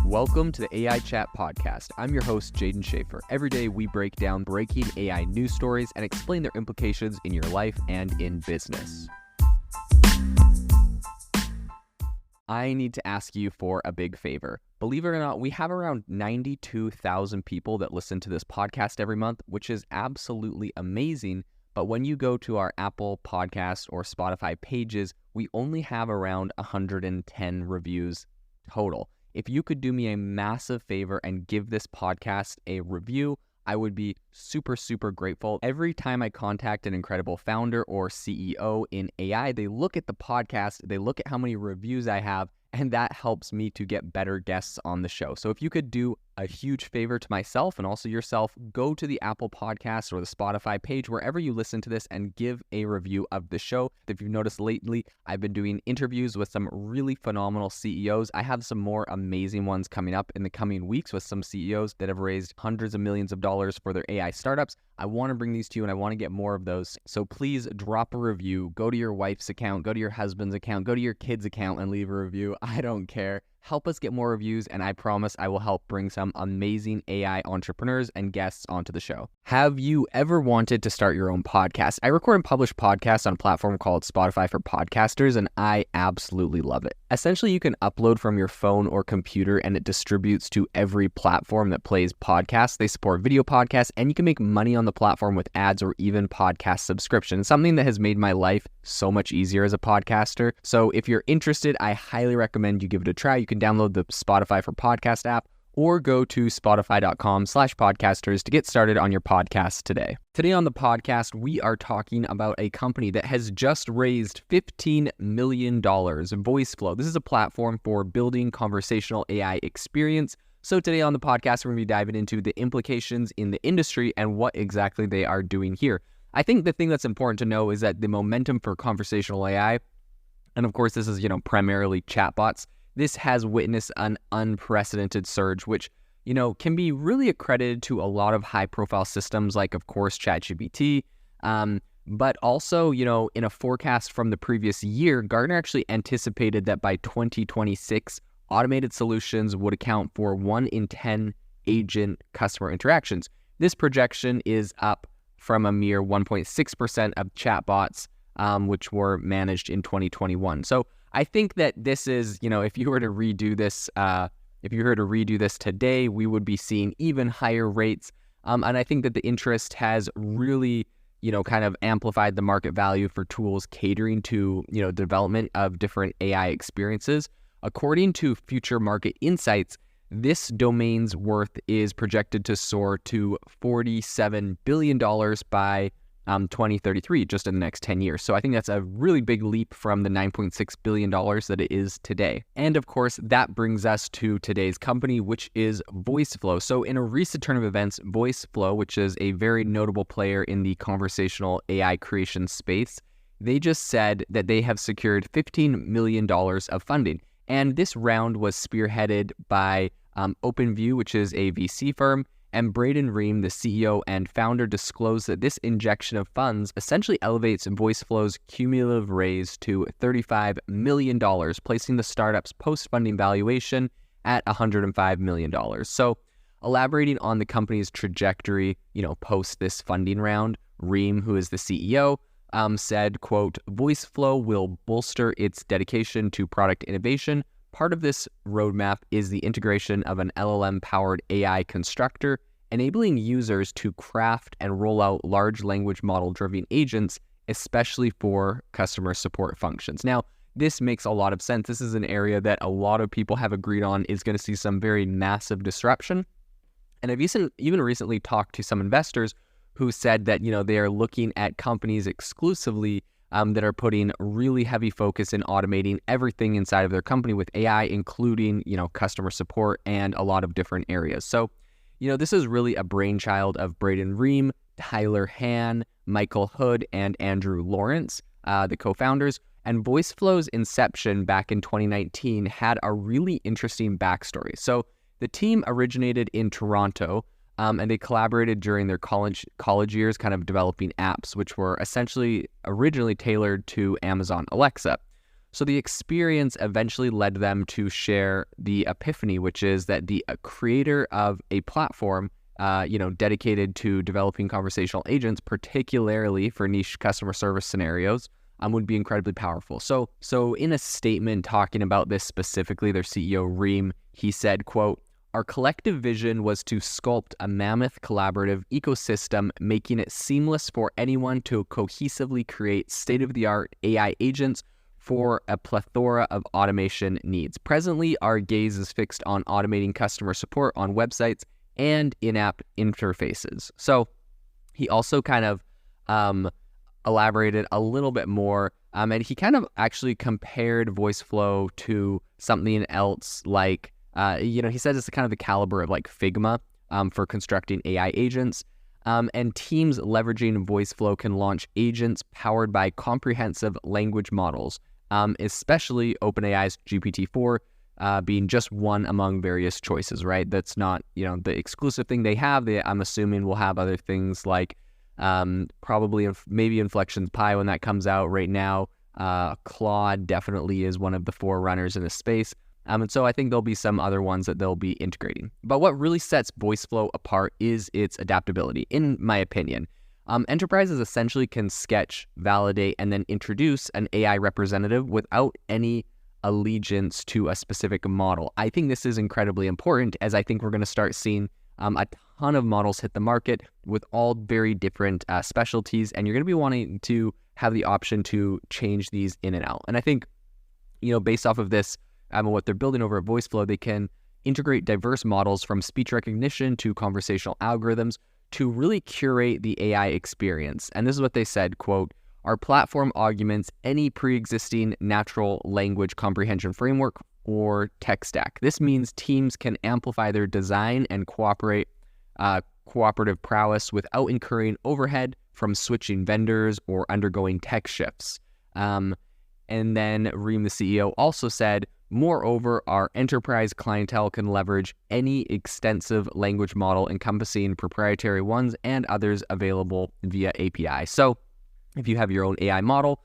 Welcome to the AI Chat Podcast. I'm your host, Jaden Schaefer. Every day we break down breaking AI news stories and explain their implications in your life and in business. I need to ask you for a big favor. Believe it or not, we have around 92,000 people that listen to this podcast every month, which is absolutely amazing. But when you go to our Apple Podcast or Spotify pages, we only have around 110 reviews total. If you could do me a massive favor and give this podcast a review, I would be super, super grateful. Every time I contact an incredible founder or CEO in AI, they look at the podcast, they look at how many reviews I have, and that helps me to get better guests on the show. So if you could do a huge favor to myself and also yourself, go to the Apple Podcast or the Spotify page, wherever you listen to this, and give a review of the show. If you've noticed lately, I've been doing interviews with some really phenomenal CEOs. I have some more amazing ones coming up in the coming weeks with some CEOs that have raised hundreds of millions of dollars for their AI startups. I want to bring these to you and I want to get more of those. So please drop a review, go to your wife's account, go to your husband's account, go to your kid's account and leave a review. I don't care. Help us get more reviews, and I promise I will help bring some amazing AI entrepreneurs and guests onto the show. Have you ever wanted to start your own podcast? I record and publish podcasts on a platform called Spotify for Podcasters, and I absolutely love it. Essentially, you can upload from your phone or computer, and it distributes to every platform that plays podcasts. They support video podcasts, and you can make money on the platform with ads or even podcast subscriptions, something that has made my life so much easier as a podcaster. So if you're interested, I highly recommend you give it a try. You can download the Spotify for Podcast app or go to spotify.com/podcasters to get started on your podcast today. Today on the podcast, we are talking about a company that has just raised $15 million, Voiceflow. This is a platform for building conversational AI experience. So today on the podcast, we're going to be diving into the implications in the industry and what exactly they are doing here. I think the thing that's important to know is that the momentum for conversational AI, and of course this is, primarily chatbots, this has witnessed an unprecedented surge, which, can be really accredited to a lot of high-profile systems like, of course, ChatGPT. But also, in a forecast from the previous year, Gartner actually anticipated that by 2026, automated solutions would account for 1 in 10 agent customer interactions. This projection is up from a mere 1.6% of chatbots, which were managed in 2021. So I think that this is, if you were to redo this today, we would be seeing even higher rates. And I think that the interest has really, kind of amplified the market value for tools catering to, development of different AI experiences. According to Future Market Insights, this domain's worth is projected to soar to $47 billion by 2033, just in the next 10 years. So I think that's a really big leap from the $9.6 billion that it is today. And of course, that brings us to today's company, which is Voiceflow. So in a recent turn of events, Voiceflow, which is a very notable player in the conversational AI creation space, they just said that they have secured $15 million of funding. And this round was spearheaded by OpenView, which is a VC firm, and Braden Ream, the CEO and founder, disclosed that this injection of funds essentially elevates Voiceflow's cumulative raise to $35 million, placing the startup's post-funding valuation at $105 million. So elaborating on the company's trajectory, post this funding round, Ream, who is the CEO, said, quote, Voiceflow will bolster its dedication to product innovation. Part of this roadmap is the integration of an LLM-powered AI constructor, enabling users to craft and roll out large language model-driven agents, especially for customer support functions. Now, this makes a lot of sense. This is an area that a lot of people have agreed on is going to see some very massive disruption. And I've even recently talked to some investors who said that, they are looking at companies exclusively that are putting really heavy focus in automating everything inside of their company with AI, including, customer support and a lot of different areas. So, this is really a brainchild of Braden Ream, Tyler Han, Michael Hood, and Andrew Lawrence, the co-founders. And Voiceflow's inception back in 2019 had a really interesting backstory. So the team originated in Toronto, and they collaborated during their college years, kind of developing apps, which were essentially originally tailored to Amazon Alexa. So the experience eventually led them to share the epiphany, which is that the creator of a platform, dedicated to developing conversational agents, particularly for niche customer service scenarios, would be incredibly powerful. So in a statement talking about this specifically, their CEO, Reem, he said, quote, "Our collective vision was to sculpt a mammoth collaborative ecosystem, making it seamless for anyone to cohesively create state-of-the-art AI agents for a plethora of automation needs. Presently, our gaze is fixed on automating customer support on websites and in-app interfaces." So he also kind of elaborated a little bit more, and he kind of actually compared Voiceflow to something else like, he says it's kind of the caliber of like Figma for constructing AI agents, and teams leveraging Voiceflow can launch agents powered by comprehensive language models, especially OpenAI's GPT-4 being just one among various choices, right? That's not, the exclusive thing they have. I'm assuming will have other things like probably maybe Inflection's Pi when that comes out. Right now, Claude definitely is one of the forerunners in this space. And so I think there'll be some other ones that they'll be integrating. But what really sets Voiceflow apart is its adaptability, in my opinion. Enterprises essentially can sketch, validate, and then introduce an AI representative without any allegiance to a specific model. I think this is incredibly important, as I think we're going to start seeing a ton of models hit the market with all very different specialties, and you're going to be wanting to have the option to change these in and out. And I think, based off of this, what they're building over at Voiceflow, they can integrate diverse models from speech recognition to conversational algorithms to really curate the AI experience. And this is what they said, quote, "Our platform augments any pre-existing natural language comprehension framework or tech stack. This means teams can amplify their design and cooperative prowess without incurring overhead from switching vendors or undergoing tech shifts." And then Reem, the CEO, also said, "Moreover, our enterprise clientele can leverage any extensive language model encompassing proprietary ones and others available via API." So if you have your own AI model,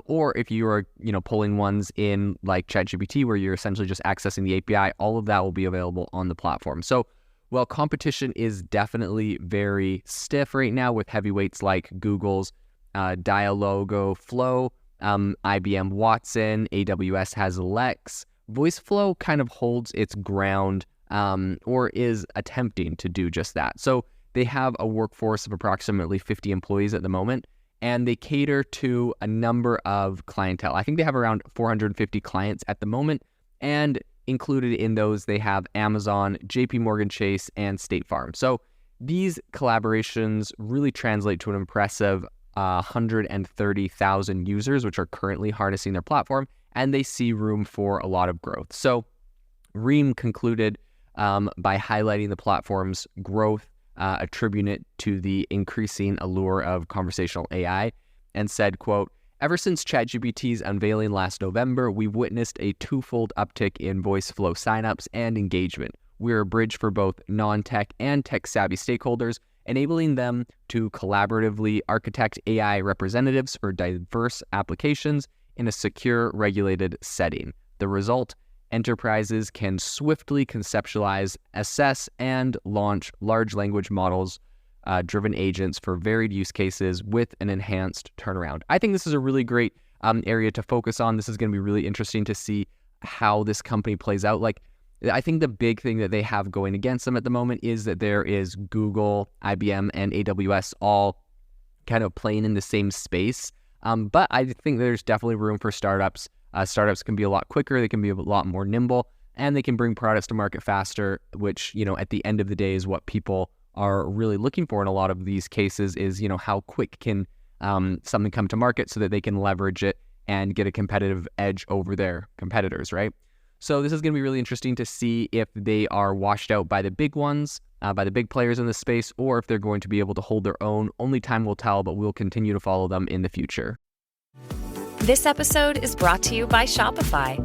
or if you are, pulling ones in like ChatGPT, where you're essentially just accessing the API, all of that will be available on the platform. So while competition is definitely very stiff right now with heavyweights like Google's Dialogflow, IBM Watson, AWS has Lex, Voiceflow kind of holds its ground, or is attempting to do just that. So they have a workforce of approximately 50 employees at the moment, and they cater to a number of clientele. I think they have around 450 clients at the moment, and included in those, they have Amazon, JP Morgan Chase, and State Farm. So these collaborations really translate to an impressive 130,000 users, which are currently harnessing their platform, and they see room for a lot of growth. So Reem concluded by highlighting the platform's growth, attributing it to the increasing allure of conversational AI, and said, quote, "Ever since ChatGPT's unveiling last November, we've witnessed a twofold uptick in Voiceflow signups and engagement. We're a bridge for both non-tech and tech-savvy stakeholders, enabling them to collaboratively architect AI representatives for diverse applications in a secure, regulated setting. The result, enterprises can swiftly conceptualize, assess, and launch large language models driven agents for varied use cases with an enhanced turnaround." I think this is a really great area to focus on. This is going to be really interesting to see how this company plays out. Like, I think the big thing that they have going against them at the moment is that there is Google, IBM, and AWS all kind of playing in the same space. But I think there's definitely room for startups. Startups can be a lot quicker, they can be a lot more nimble, and they can bring products to market faster, which, at the end of the day is what people are really looking for in a lot of these cases is, how quick can something come to market so that they can leverage it and get a competitive edge over their competitors, right? So this is going to be really interesting to see if they are washed out by the big ones, by the big players in the space, or if they're going to be able to hold their own. Only time will tell, but we'll continue to follow them in the future. This episode is brought to you by Shopify.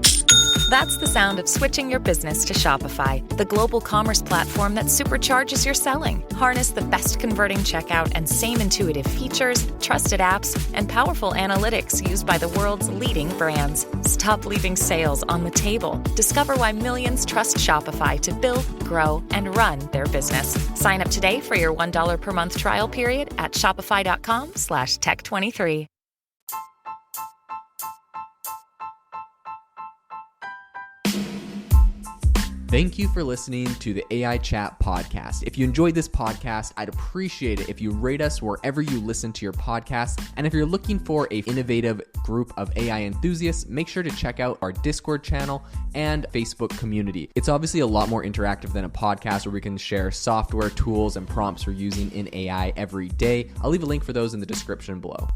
That's the sound of switching your business to Shopify, the global commerce platform that supercharges your selling. Harness the best converting checkout and same intuitive features, trusted apps, and powerful analytics used by the world's leading brands. Stop leaving sales on the table. Discover why millions trust Shopify to build, grow, and run their business. Sign up today for your $1 per month trial period at shopify.com/tech23. Thank you for listening to the AI Chat podcast. If you enjoyed this podcast, I'd appreciate it if you rate us wherever you listen to your podcast. And if you're looking for an innovative group of AI enthusiasts, make sure to check out our Discord channel and Facebook community. It's obviously a lot more interactive than a podcast where we can share software, tools, and prompts we're using in AI every day. I'll leave a link for those in the description below.